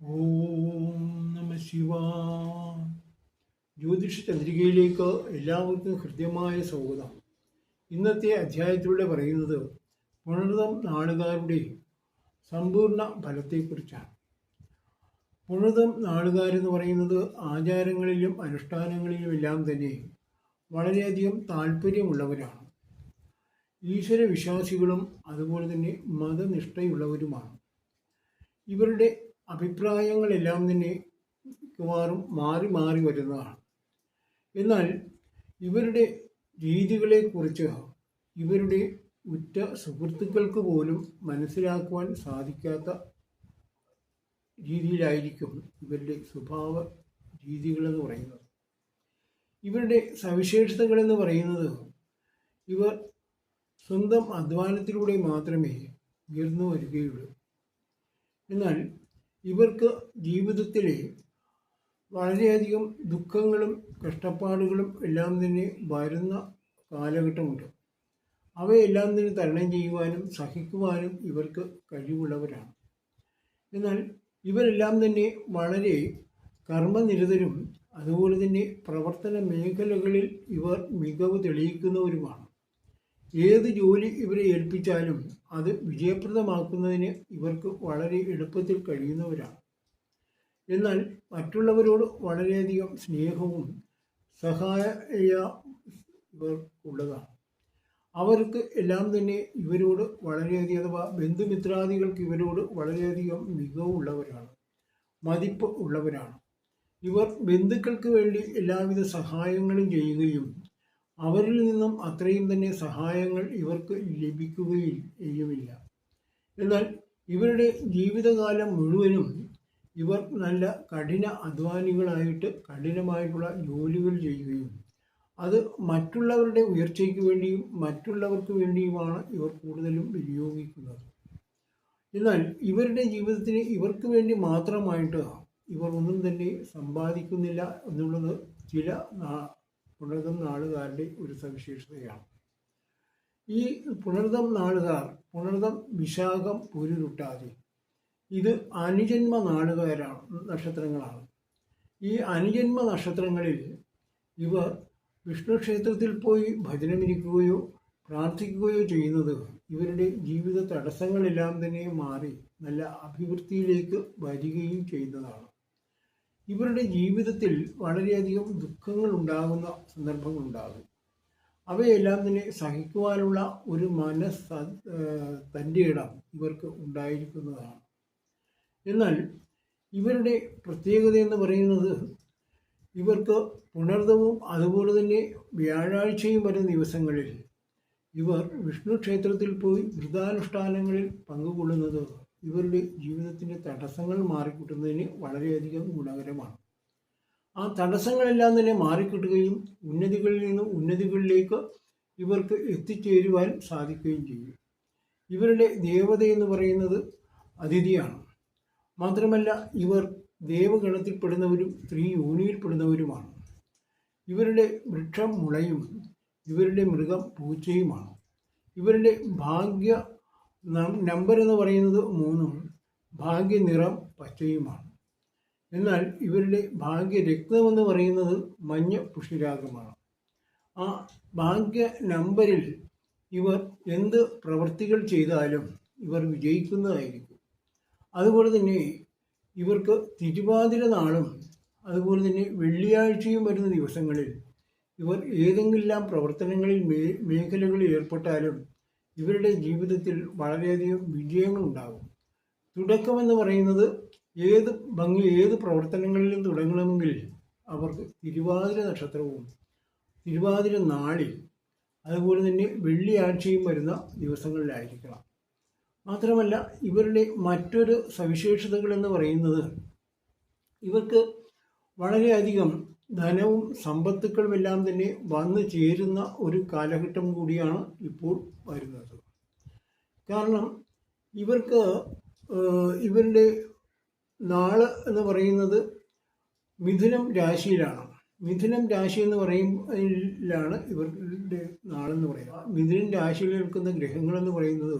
ഓം നമ ശിവായ. ജ്യോതിഷ ചന്ദ്രികയിലേക്ക് എല്ലാവർക്കും ഹൃദ്യമായ സ്വാഗതം. ഇന്നത്തെ അധ്യായത്തിലൂടെ പറയുന്നത് പുണർതം നാളുകാരുടെ സമ്പൂർണ്ണ ഫലത്തെക്കുറിച്ചാണ്. പുണർതം നാളുകാരെന്ന് പറയുന്നത് ആചാരങ്ങളിലും അനുഷ്ഠാനങ്ങളിലും എല്ലാം തന്നെ വളരെയധികം താല്പര്യമുള്ളവരാണ്. ഈശ്വര വിശ്വാസികളും അതുപോലെ തന്നെ മതനിഷ്ഠയുള്ളവരുമാണ്. ഇവരുടെ അഭിപ്രായങ്ങളെല്ലാം തന്നെ മിക്കവാറും മാറി മാറി വരുന്നതാണ്. എന്നാൽ ഇവരുടെ രീതികളെക്കുറിച്ച് ഇവരുടെ ഉറ്റ സുഹൃത്തുക്കൾക്ക് പോലും മനസ്സിലാക്കുവാൻ സാധിക്കാത്ത രീതിയിലായിരിക്കും ഇവരുടെ സ്വഭാവ രീതികളെന്ന് പറയുന്നത്. ഇവരുടെ സവിശേഷതകളെന്ന് പറയുന്നത് ഇവർ സ്വന്തം അധ്വാനത്തിലൂടെ മാത്രമേ ഉയർന്നു വരികയുള്ളൂ. എന്നാൽ ഇവർക്ക് ജീവിതത്തിലെ വളരെയധികം ദുഃഖങ്ങളും കഷ്ടപ്പാടുകളും എല്ലാം തന്നെ വരുന്ന കാലഘട്ടമുണ്ട്. അവയെല്ലാം തന്നെ തരണം ചെയ്യുവാനും സഹിക്കുവാനും ഇവർക്ക് കഴിവുള്ളവരാണ്. എന്നാൽ ഇവരെല്ലാം തന്നെ വളരെ കർമ്മനിരതരും അതുപോലെ തന്നെ പ്രവർത്തന മേഖലകളിൽ ഇവർ മികവ് തെളിയിക്കുന്നവരുമാണ്. ഏത് ജോലി ഇവരെ ഏൽപ്പിച്ചാലും അത് വിജയപ്രദമാക്കുന്നതിന് ഇവർക്ക് വളരെ എളുപ്പത്തിൽ കഴിയുന്നവരാണ്. എന്നാൽ മറ്റുള്ളവരോട് വളരെയധികം സ്നേഹവും സഹായ ഇവർക്കുള്ളതാണ്. അവർക്ക് എല്ലാം തന്നെ ഇവരോട് വളരെയധികം, അഥവാ ബന്ധുമിത്രാദികൾക്ക് ഇവരോട് വളരെയധികം മികവുള്ളവരാണ്, മതിപ്പ് ഉള്ളവരാണ്. ഇവർ ബന്ധുക്കൾക്ക് വേണ്ടി എല്ലാവിധ സഹായങ്ങളും ചെയ്യുകയും അവരിൽ നിന്നും അത്രയും തന്നെ സഹായങ്ങൾ ഇവർക്ക് ലഭിക്കുകയുമില്ല. എന്നാൽ ഇവരുടെ ജീവിതകാലം മുഴുവനും ഇവർ നല്ല കഠിന അധ്വാനികളായിട്ട് കഠിനമായിട്ടുള്ള ജോലികൾ ചെയ്യുകയും അത് മറ്റുള്ളവരുടെ ഉയർച്ചയ്ക്ക് വേണ്ടിയും മറ്റുള്ളവർക്ക് വേണ്ടിയുമാണ് ഇവർ കൂടുതലും വിനിയോഗിക്കുന്നത്. എന്നാൽ ഇവരുടെ ജീവിതത്തിന് ഇവർക്ക് വേണ്ടി മാത്രമായിട്ട് ഇവർ ഒന്നും തന്നെ സമ്പാദിക്കുന്നില്ല എന്നുള്ളത് ചില പുണർതം നാളുകാരുടെ ഒരു സവിശേഷതയാണ്. ഈ പുണർതം നാളുകാർ പുണർതം, വിശാഖം, പൂരുരുട്ടാതി ഇത് അനുജന്മ നാളുകാരാണ്, നക്ഷത്രങ്ങളാണ്. ഈ അനുജന്മ നക്ഷത്രങ്ങളിൽ ഇവർ വിഷ്ണു ക്ഷേത്രത്തിൽ പോയി ഭജനമിരിക്കുകയോ പ്രാർത്ഥിക്കുകയോ ചെയ്യുന്നത് ഇവരുടെ ജീവിത തടസ്സങ്ങളെല്ലാം തന്നെ മാറി നല്ല അഭിവൃദ്ധിയിലേക്ക് വരികയും ചെയ്യുന്നതാണ്. ഇവരുടെ ജീവിതത്തിൽ വളരെയധികം ദുഃഖങ്ങൾ ഉണ്ടാകുന്ന സന്ദർഭങ്ങളുണ്ടാകും. അവയെല്ലാം തന്നെ സഹിക്കുവാനുള്ള ഒരു തൻ്റെ ഇടം ഇവർക്ക് ഉണ്ടായിരിക്കുന്നതാണ്. എന്നാൽ ഇവരുടെ പ്രത്യേകത എന്ന് പറയുന്നത് ഇവർക്ക് പുണർതവും അതുപോലെ തന്നെ വ്യാഴാഴ്ചയും വരുന്ന ദിവസങ്ങളിൽ ഇവർ വിഷ്ണു ക്ഷേത്രത്തിൽ പോയി വ്രതാനുഷ്ഠാനങ്ങളിൽ പങ്കുകൊള്ളുന്നത് ഇവരുടെ ജീവിതത്തിൻ്റെ തടസ്സങ്ങൾ മാറിക്കിട്ടുന്നതിന് വളരെയധികം ഗുണകരമാണ്. ആ തടസ്സങ്ങളെല്ലാം തന്നെ മാറിക്കിട്ടുകയും ഉന്നതികളിൽ നിന്നും ഉന്നതികളിലേക്ക് ഇവർക്ക് എത്തിച്ചേരുവാൻ സാധിക്കുകയും ചെയ്യും. ഇവരുടെ ദേവതയെന്ന് പറയുന്നത് അതിഥിയാണ്. മാത്രമല്ല ഇവർ ദേവഗണത്തിൽപ്പെടുന്നവരും സ്ത്രീ യോനിയിൽപ്പെടുന്നവരുമാണ്. ഇവരുടെ വൃക്ഷം മുളയും ഇവരുടെ മൃഗം പൂച്ചയുമാണ്. ഇവരുടെ ഭാഗ്യ നമ്പർ എന്ന് പറയുന്നത് 3, ഭാഗ്യ നിറം പച്ചയുമാണ്. എന്നാൽ ഇവരുടെ ഭാഗ്യ രക്തമെന്ന് പറയുന്നത് മഞ്ഞ പുഷ്യരാഗമാണ്. ആ ഭാഗ്യ നമ്പറിൽ ഇവർ എന്ത് പ്രവൃത്തികൾ ചെയ്താലും ഇവർ വിജയിക്കുന്നതായിരിക്കും. അതുപോലെ തന്നെ ഇവർക്ക് തിരുവാതിര നാളും അതുപോലെ തന്നെ വെള്ളിയാഴ്ചയും വരുന്ന ദിവസങ്ങളിൽ ഇവർ ഏതെങ്കിലും പ്രവർത്തനങ്ങളിൽ മേഖലകളിൽ ഏർപ്പെട്ടാലും ഇവരുടെ ജീവിതത്തിൽ വളരെയധികം വിജയങ്ങളുണ്ടാകും. തുടക്കമെന്ന് പറയുന്നത് ഏത് പ്രവർത്തനങ്ങളിലും തുടങ്ങണമെങ്കിൽ അവർക്ക് തിരുവാതിര നക്ഷത്രവും തിരുവാതിര നാളിൽ അതുപോലെ തന്നെ വെള്ളിയാഴ്ചയും വരുന്ന ദിവസങ്ങളിലായിരിക്കണം. മാത്രമല്ല ഇവരുടെ മറ്റൊരു സവിശേഷതകളെന്ന് പറയുന്നത് ഇവർക്ക് വളരെയധികം ധനവും സമ്പത്തുക്കളും എല്ലാം തന്നെ വന്നു ചേരുന്ന ഒരു കാലഘട്ടം കൂടിയാണ് ഇപ്പോൾ വരുന്നത്. കാരണം ഇവർക്ക് ഇവരുടെ നാള് എന്ന് പറയുന്നത് മിഥുനം രാശിയിലാണ്. മിഥുനം രാശി എന്ന് പറയുന്നതിലാണ് ഇവരുടെ നാളെന്ന് പറയുക. മിഥുനം രാശിയിൽ നിൽക്കുന്ന ഗ്രഹങ്ങളെന്ന് പറയുന്നത്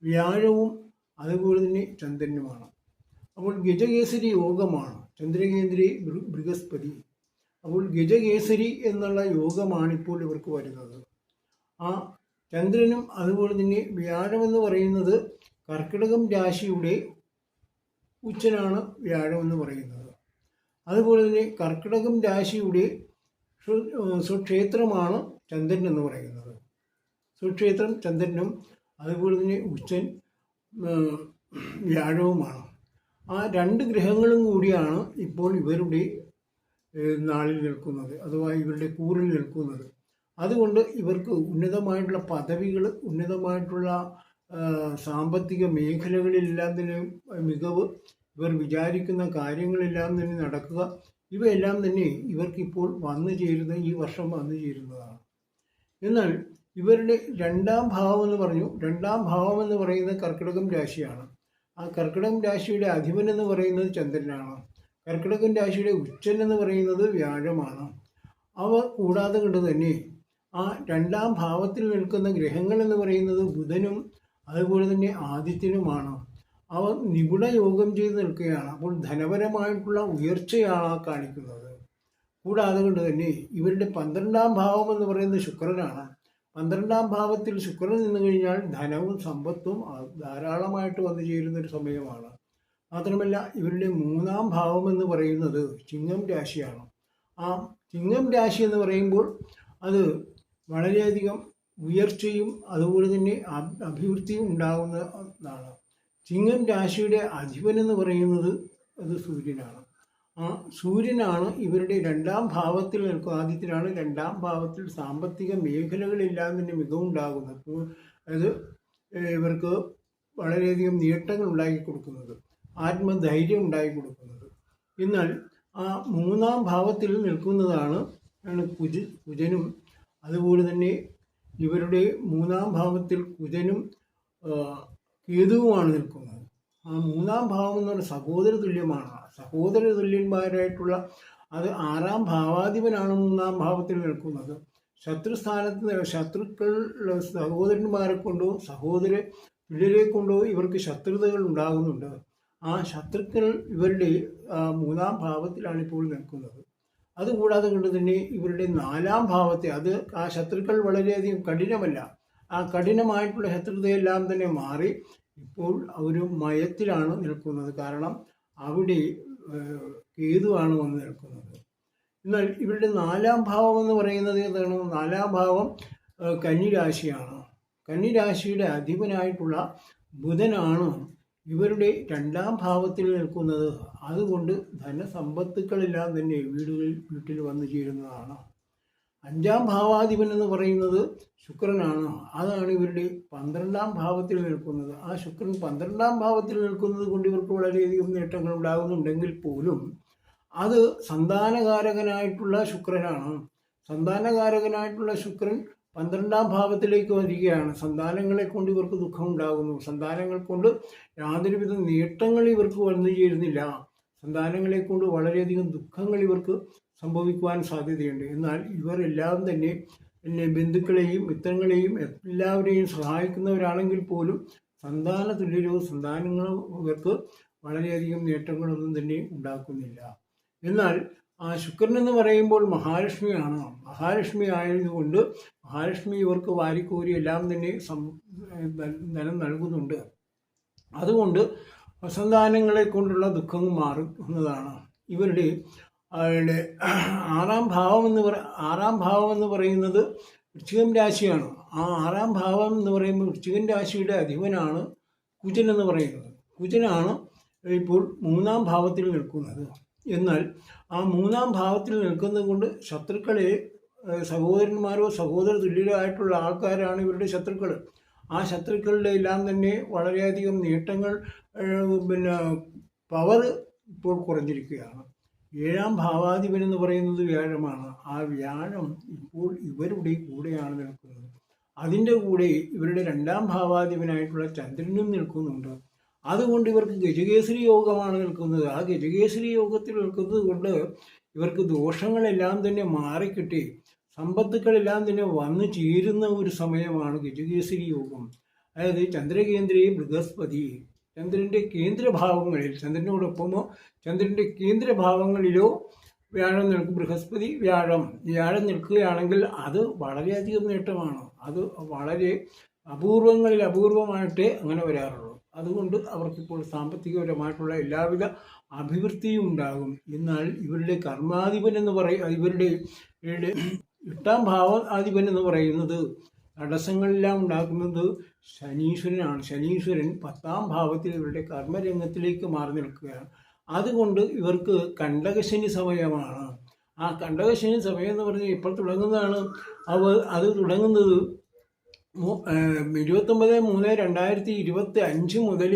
വ്യാഴവും അതുപോലെ തന്നെ ചന്ദ്രനുമാണ്. അപ്പോൾ ഗജകേസരി യോഗമാണ് ചന്ദ്രകേന്ദ്രി ബൃഹസ്പതി. അപ്പോൾ ഗജകേസരി എന്നുള്ള യോഗമാണ് ഇപ്പോൾ ഇവർക്ക് വരുന്നത്. ആ ചന്ദ്രനും അതുപോലെ തന്നെ വ്യാഴമെന്ന് പറയുന്നത് കർക്കിടകം രാശിയുടെ ഉച്ചനാണ് വ്യാഴമെന്ന് പറയുന്നത്. അതുപോലെ തന്നെ കർക്കിടകം രാശിയുടെ സ്വക്ഷേത്രമാണ് ചന്ദ്രൻ എന്ന് പറയുന്നത്. സ്വക്ഷേത്രം ചന്ദ്രനും അതുപോലെ തന്നെ ഉച്ചൻ വ്യാഴവുമാണ്. ആ രണ്ട് ഗ്രഹങ്ങളും കൂടിയാണ് ഇപ്പോൾ ഇവരുടെ നാളിൽ നിൽക്കുന്നത്, അഥവാ ഇവരുടെ കൂറിൽ നിൽക്കുന്നത്. അതുകൊണ്ട് ഇവർക്ക് ഉന്നതമായിട്ടുള്ള പദവികൾ, ഉന്നതമായിട്ടുള്ള സാമ്പത്തിക മേഖലകളിലെല്ലാം തന്നെ മികവ്, ഇവർ വിചാരിക്കുന്ന കാര്യങ്ങളെല്ലാം തന്നെ നടക്കുക, ഇവയെല്ലാം തന്നെ ഇവർക്കിപ്പോൾ ഈ വർഷം വന്നു ചേരുന്നതാണ്. എന്നാൽ ഇവരുടെ രണ്ടാം ഭാവം എന്ന് പറഞ്ഞു, രണ്ടാം ഭാവം എന്ന് പറയുന്നത് കർക്കിടകം രാശിയാണ്. ആ കർക്കിടകം രാശിയുടെ അധിപൻ എന്ന് പറയുന്നത് ചന്ദ്രനാണ്. കർക്കിടകം രാശിയുടെ ഉച്ചൻ എന്ന് പറയുന്നത് വ്യാഴമാണ്. അവ കൂടാതെ കൊണ്ട് തന്നെ ആ രണ്ടാം ഭാവത്തിൽ നിൽക്കുന്ന ഗ്രഹങ്ങൾ എന്ന് പറയുന്നത് ബുധനും അതുപോലെ തന്നെ ആദിത്യനുമാണ്. അവ നിപുണ യോഗം ചെയ്ത് നിൽക്കുകയാണ്. അപ്പോൾ ധനപരമായിട്ടുള്ള ഉയർച്ചയാണ് കാണിക്കുന്നത്. കൂടാതെ കൊണ്ട് തന്നെ ഇവരുടെ 12ാം ഭാവം എന്ന് പറയുന്നത് ശുക്രനാണ്. 12ാം ഭാവത്തിൽ ശുക്രൻ നിന്ന് കഴിഞ്ഞാൽ ധനവും സമ്പത്തും ധാരാളമായിട്ട് വന്നു ചേരുന്നൊരു സമയമാണ്. മാത്രമല്ല ഇവരുടെ 3ാം ഭാവം എന്ന് പറയുന്നത് ചിങ്ങം രാശിയാണ്. ആ ചിങ്ങം രാശി എന്ന് പറയുമ്പോൾ അത് വളരെയധികം ഉയർച്ചയും അതുപോലെ തന്നെ അഭിവൃദ്ധിയും ഉണ്ടാകുന്നതാണ്. ചിങ്ങം രാശിയുടെ അധിപൻ എന്ന് പറയുന്നത് അത് സൂര്യനാണ്. ആ സൂര്യനാണ് ഇവരുടെ രണ്ടാം ഭാവത്തിൽ നിൽക്കുക. ആദ്യത്തിലാണ് രണ്ടാം ഭാവത്തിൽ സാമ്പത്തിക മേഖലകളെല്ലാം തന്നെ മികവുണ്ടാകുന്നത്. അത് ഇവർക്ക് വളരെയധികം നേട്ടങ്ങൾ ഉണ്ടാക്കി കൊടുക്കുന്നത്, ആത്മധൈര്യം ഉണ്ടാക്കി കൊടുക്കുന്നത്. എന്നാൽ ആ 3ാം ഭാവത്തിൽ നിൽക്കുന്നതാണ് കുജനും. അതുപോലെ തന്നെ ഇവരുടെ 3ാം ഭാവത്തിൽ കുജനും കേതുവുമാണ് നിൽക്കുന്നത്. ആ 3ാം ഭാവം എന്ന് പറഞ്ഞാൽ സഹോദര തുല്യമാണ്. സഹോദര തുല്യന്മാരായിട്ടുള്ള അത് 6ാം ഭാവാധിപനാണ് 3ാം ഭാവത്തിൽ നിൽക്കുന്നത്. ശത്രുക്കൾ സഹോദരന്മാരെ കൊണ്ടോ സഹോദര തുല്യരെ കൊണ്ടോ ഇവർക്ക് ശത്രുതകൾ ഉണ്ടാകുന്നുണ്ട്. ആ ശത്രുക്കൾ ഇവരുടെ 3ാം ഭാവത്തിലാണ് ഇപ്പോൾ നിൽക്കുന്നത്. അതുകൂടാതെ കൊണ്ട് തന്നെ ഇവരുടെ 4ാം ഭാവത്തെ, അത് ആ ശത്രുക്കൾ വളരെയധികം കഠിനമല്ല, ആ കഠിനമായിട്ടുള്ള ശത്രുതയെല്ലാം തന്നെ മാറി ഇപ്പോൾ അവർ മയത്തിലാണ് നിൽക്കുന്നത്. കാരണം അവിടെ കേതുവാണ് വന്ന് നിൽക്കുന്നത്. എന്നാൽ ഇവരുടെ 4ാം ഭാവം എന്ന് പറയുന്നത് ഏതാണ്? 4ാം ഭാവം കന്നിരാശിയാണ്. കന്നിരാശിയുടെ അധിപനായിട്ടുള്ള ബുധനാണ് ഇവരുടെ 2ാം ഭാവത്തിൽ നിൽക്കുന്നത്. അതുകൊണ്ട് ധനസമ്പത്തുക്കളെല്ലാം തന്നെ വീട്ടിൽ വന്നു ചേരുന്നതാണ്. 5ാം ഭാവാധിപൻ എന്ന് പറയുന്നത് ശുക്രനാണ്. അതാണ് ഇവരുടെ 12ാം ഭാവത്തിൽ നിൽക്കുന്നത്. ആ ശുക്രൻ 12ാം ഭാവത്തിൽ നിൽക്കുന്നത് കൊണ്ട് ഇവർക്ക് വളരെയധികം നേട്ടങ്ങൾ ഉണ്ടാകുന്നുണ്ടെങ്കിൽ പോലും അത് സന്താനകാരകനായിട്ടുള്ള ശുക്രനാണ്. സന്താനകാരകനായിട്ടുള്ള ശുക്രൻ 12ാം ഭാവത്തിലേക്ക് വരികയാണ്. സന്താനങ്ങളെ കൊണ്ട് ഇവർക്ക് ദുഃഖം ഉണ്ടാകുന്നു. സന്താനങ്ങൾ കൊണ്ട് യാതൊരുവിധ നേട്ടങ്ങൾ ഇവർക്ക് വന്നു ചേരുന്നില്ല. സന്താനങ്ങളെ കൊണ്ട് വളരെയധികം ദുഃഖങ്ങൾ ഇവർക്ക് സംഭവിക്കുവാൻ സാധ്യതയുണ്ട്. എന്നാൽ ഇവർ എല്ലാം തന്നെ ബന്ധുക്കളെയും മിത്രങ്ങളെയും എല്ലാവരെയും സഹായിക്കുന്നവരാണെങ്കിൽ പോലും സന്താന തുല്യരോ സന്താനങ്ങളോ ഇവർക്ക് വളരെയധികം നേട്ടങ്ങളൊന്നും തന്നെ ഉണ്ടാക്കുന്നില്ല. എന്നാൽ ആ ശുക്രൻ എന്ന് പറയുമ്പോൾ മഹാലക്ഷ്മിയാണ്. മഹാലക്ഷ്മി ആയതുകൊണ്ട് മഹാലക്ഷ്മി ഇവർക്ക് വാരിക്കോരി എല്ലാം തന്നെ ധനം നൽകുന്നുണ്ട്. അതുകൊണ്ട് സന്താനങ്ങളെ കൊണ്ടുള്ള ദുഃഖം മാറുന്നതാണ്. ഇവരുടെ 6ാം ഭാവം എന്ന് പറയുന്നത് വൃശ്ചികം രാശിയാണ്. ആ 6ാം ഭാവം എന്ന് പറയുമ്പോൾ വൃശ്ചികം രാശിയുടെ അധിപനാണ് കുജൻ എന്ന് പറയുന്നത്. കുജനാണ് ഇപ്പോൾ 3ാം ഭാവത്തിൽ നിൽക്കുന്നത്. എന്നാൽ ആ 3ാം ഭാവത്തിൽ നിൽക്കുന്നത് കൊണ്ട് ശത്രുക്കളെ, സഹോദരന്മാരോ സഹോദര തുല്യരായിട്ടുള്ള ആൾക്കാരാണ് ഇവരുടെ ശത്രുക്കൾ. ആ ശത്രുക്കളുടെ എല്ലാം തന്നെ വളരെയധികം നേട്ടങ്ങൾ, പവർ ഇപ്പോൾ കുറഞ്ഞിരിക്കുകയാണ്. 7ാം ഭാവാധിപൻ എന്ന് പറയുന്നത് വ്യാഴമാണ്. ആ വ്യാഴം ഇപ്പോൾ ഇവരുടെ കൂടെയാണ് നിൽക്കുന്നത്. അതിൻ്റെ കൂടെ ഇവരുടെ 2ാം ഭാവാധിപനായിട്ടുള്ള ചന്ദ്രനും നിൽക്കുന്നുണ്ട്. അതുകൊണ്ട് ഇവർക്ക് ഗജകേസരി യോഗമാണ് നിൽക്കുന്നത്. ആ ഗജകേസരി യോഗത്തിൽ നിൽക്കുന്നത് കൊണ്ട് ഇവർക്ക് ദോഷങ്ങളെല്ലാം തന്നെ മാറിക്കിട്ടി സമ്പത്തുക്കളെല്ലാം തന്നെ വന്നു ചേരുന്ന ഒരു സമയമാണ് ഗജകേസരി യോഗം. അതായത് ചന്ദ്രകേന്ദ്രേ ബൃഹസ്പതി. ചന്ദ്രൻ്റെ കേന്ദ്രഭാവങ്ങളിൽ, ചന്ദ്രനോടൊപ്പമോ ചന്ദ്രൻ്റെ കേന്ദ്രഭാവങ്ങളിലോ വ്യാഴം നിൽക്കും. ബൃഹസ്പതി വ്യാഴം നിൽക്കുകയാണെങ്കിൽ അത് വളരെയധികം നേട്ടമാണ്. അത് വളരെ അപൂർവങ്ങളിൽ അപൂർവമായിട്ടേ അങ്ങനെ വരാറുള്ളൂ. അതുകൊണ്ട് അവർക്കിപ്പോൾ സാമ്പത്തികപരമായിട്ടുള്ള എല്ലാവിധ അഭിവൃദ്ധിയും ഉണ്ടാകും. എന്നാൽ ഇവരുടെ കർമാധിപൻ എന്ന് ഇവരുടെ 8ാം ഭാവാധിപൻ എന്ന് പറയുന്നത് തടസ്സങ്ങളെല്ലാം ഉണ്ടാക്കുന്നത് ശനീശ്വരനാണ്. ശനീശ്വരൻ 10ാം ഭാവത്തിൽ ഇവരുടെ കർമ്മരംഗത്തിലേക്ക് മാറി നിൽക്കുകയാണ്. അതുകൊണ്ട് ഇവർക്ക് കണ്ടകശനി സമയമാണ്. ആ കണ്ടകശനി സമയം എന്ന് പറഞ്ഞാൽ ഇപ്പോൾ തുടങ്ങുന്നതാണ്. അത് തുടങ്ങുന്നത് 29/3/2025 മുതൽ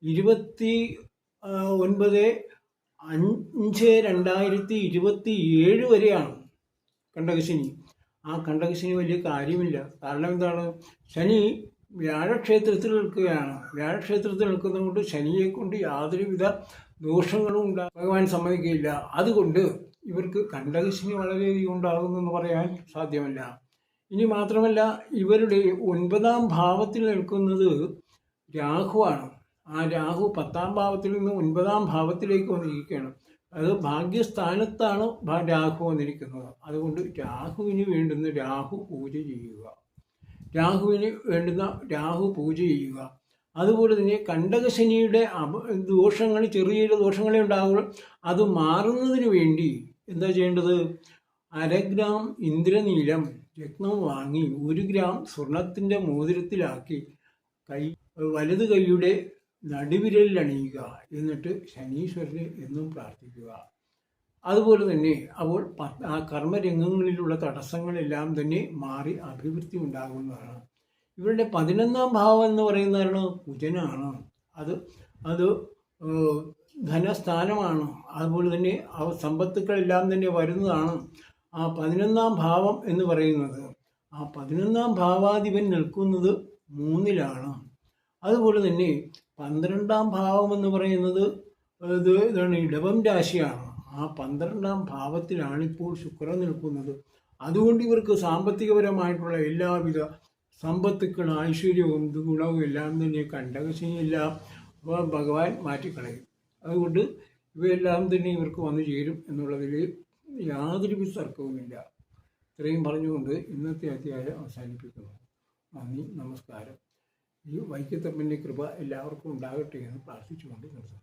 29/5/2027 വരെയാണ് കണ്ടകശനി. ആ കണ്ടകശനി വലിയ കാര്യമില്ല. കാരണം എന്താണ്? ശനി വ്യാഴക്ഷേത്രത്തിൽ നിൽക്കുകയാണ്. വ്യാഴക്ഷേത്രത്തിൽ നിൽക്കുന്നതുകൊണ്ട് ശനിയെ കൊണ്ട് യാതൊരുവിധ ദോഷങ്ങളും ഭഗവാൻ സമ്മതിക്കുകയില്ല. അതുകൊണ്ട് ഇവർക്ക് കണ്ടകശനി വളരെയധികം ഉണ്ടാകുമെന്ന് പറയാൻ സാധ്യമല്ല. ഇനി മാത്രമല്ല, ഇവരുടെ 9ാം ഭാവത്തിൽ നിൽക്കുന്നത് രാഹുവാണ്. ആ രാഹു 10ാം ഭാവത്തിൽ നിന്ന് 9ാം ഭാവത്തിലേക്ക് വന്നിരിക്കുകയാണ്. അത് ഭാഗ്യസ്ഥാനത്താണ് രാഹു വന്നിരിക്കുന്നത്. അതുകൊണ്ട് രാഹുവിന് വേണ്ടുന്ന രാഹു പൂജ ചെയ്യുക. അതുപോലെ തന്നെ കണ്ടകശനിയുടെ ദോഷങ്ങൾ, ചെറിയ ദോഷങ്ങളെ ഉണ്ടാകുള്ളൂ. അത് മാറുന്നതിന് വേണ്ടി എന്താ ചെയ്യേണ്ടത്? 1/2 ഗ്രാം ഇന്ദ്രനീലം രത്നം വാങ്ങി 1 ഗ്രാം സ്വർണത്തിൻ്റെ മോതിരത്തിലാക്കി വലത് കൈയുടെ നടുവിരലിൽ അണിയുക. എന്നിട്ട് ശനീശ്വരനെ എന്നും പ്രാർത്ഥിക്കുക. അതുപോലെ തന്നെ അപ്പോൾ ആ കർമ്മരംഗങ്ങളിലുള്ള തടസ്സങ്ങളെല്ലാം തന്നെ മാറി അഭിവൃദ്ധി ഉണ്ടാകുന്നതാണ്. ഇവരുടെ 11ാം ഭാവം എന്ന് പറയുന്നതാണ് കുജനാണ്. അത് ധനസ്ഥാനമാണ്. അതുപോലെ തന്നെ സമ്പത്തുക്കളെല്ലാം തന്നെ വരുന്നതാണ്. ആ 11ാം ഭാവം എന്ന് പറയുന്നത്, ആ 11ാം ഭാവാധിപൻ നിൽക്കുന്നത് 3ലാണ്. അതുപോലെ തന്നെ 12ാം ഭാവം എന്ന് പറയുന്നത് ഇതാണ് ഇടവം രാശിയാണ്. ആ 12ാം ഭാവത്തിലാണ് ഇപ്പോൾ ശുക്രൻ നിൽക്കുന്നത്. അതുകൊണ്ട് ഇവർക്ക് സാമ്പത്തികപരമായിട്ടുള്ള എല്ലാവിധ സമ്പത്തുക്കളും ഐശ്വര്യവും ഗുണവും എല്ലാം തന്നെ കണ്ടകശനിയെല്ലാം ഭഗവാൻ മാറ്റിക്കളയും. അതുകൊണ്ട് ഇവയെല്ലാം തന്നെ ഇവർക്ക് വന്നു ചേരും എന്നുള്ളതിൽ യാതൊരുവിധ തർക്കവുമില്ല. ഇത്രയും പറഞ്ഞുകൊണ്ട് ഇന്നത്തെ അധ്യായം അവസാനിപ്പിക്കുന്നു. നന്ദി, നമസ്കാരം. ഈ വൈക്കത്തപ്പൻ്റെ കൃപ എല്ലാവർക്കും ഉണ്ടാകട്ടെ എന്ന് പ്രാർത്ഥിച്ചുകൊണ്ട് നിർത്തുന്നു.